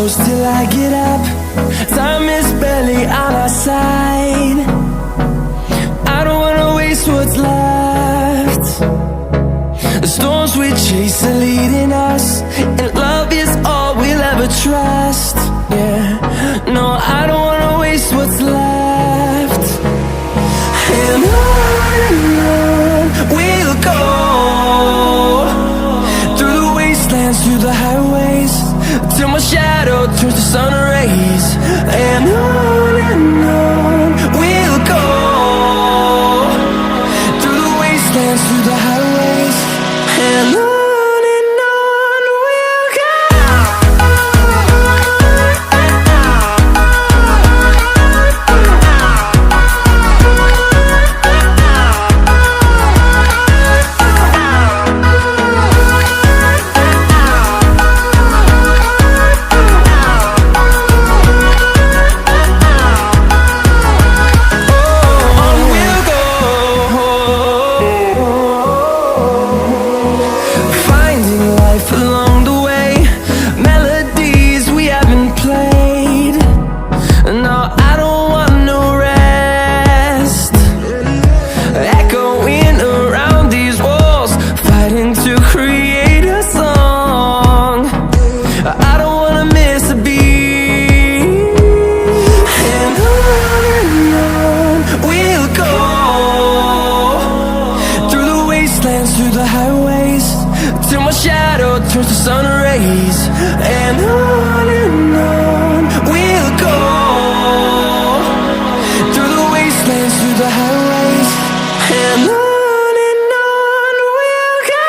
close till I get up. Time is barely on our side. I don't wanna waste what's left. The storms we chase are leading us, and love is all we'll ever trust. Yeah, no, I don't wanna waste what's left. And on we'll go, through the wastelands, through the highways, till my shadow turns to sun rays. And on we'll go, through the wastelands, through the highways, and on we'll go. Through the highways, till my shadow turns to sun rays. And on we'll go, through the wastelands, through the highways, and on we'll go.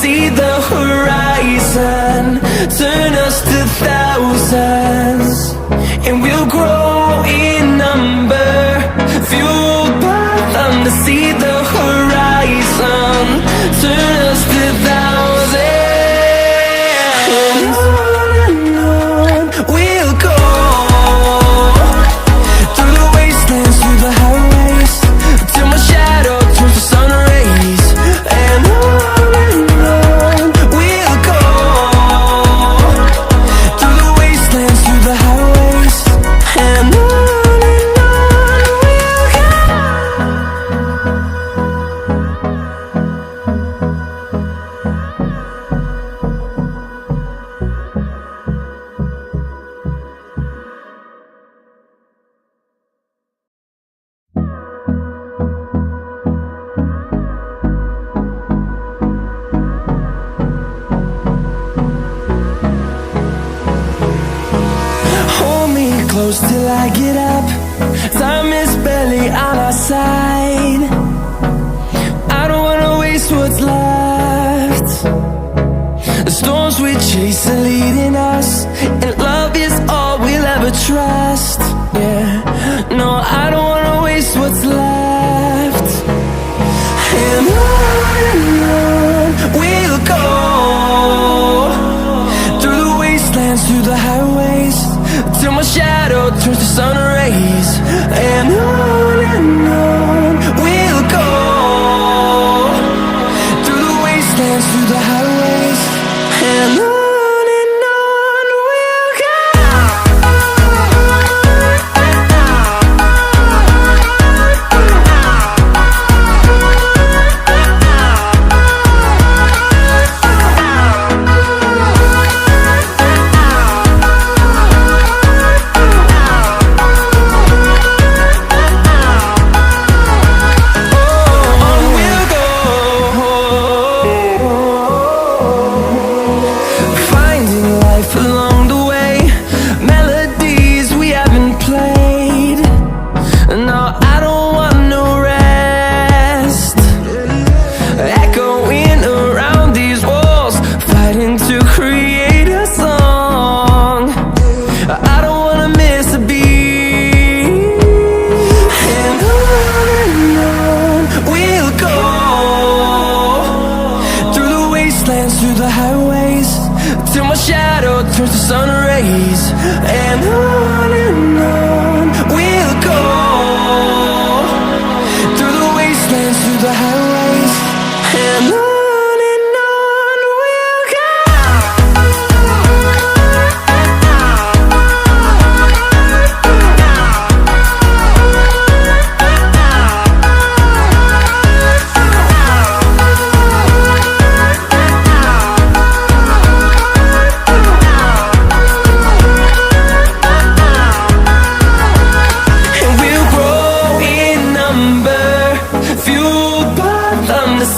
See the horizon, turn us to thousands, and we'll grow in number, fueled by them to see the horizon, turn us to thousands. And on we'll go, through the wastelands, through the highways, till my shadow turns to sun rays. And close till I get up. Time is barely on our side. I don't wanna waste what's left. The storms we chase are leading us, and love is all we'll ever trust. Yeah, no, I don't wanna waste what's left. And on we'll go, through the wastelands, through the highways, till my shadow turns to sun rays. And on we'll go, through the wastelands, through the highways, and on turns to sun rays, and on we'll go, through the wastelands, through the highways, and on we'll go.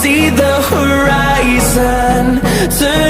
See the horizon turn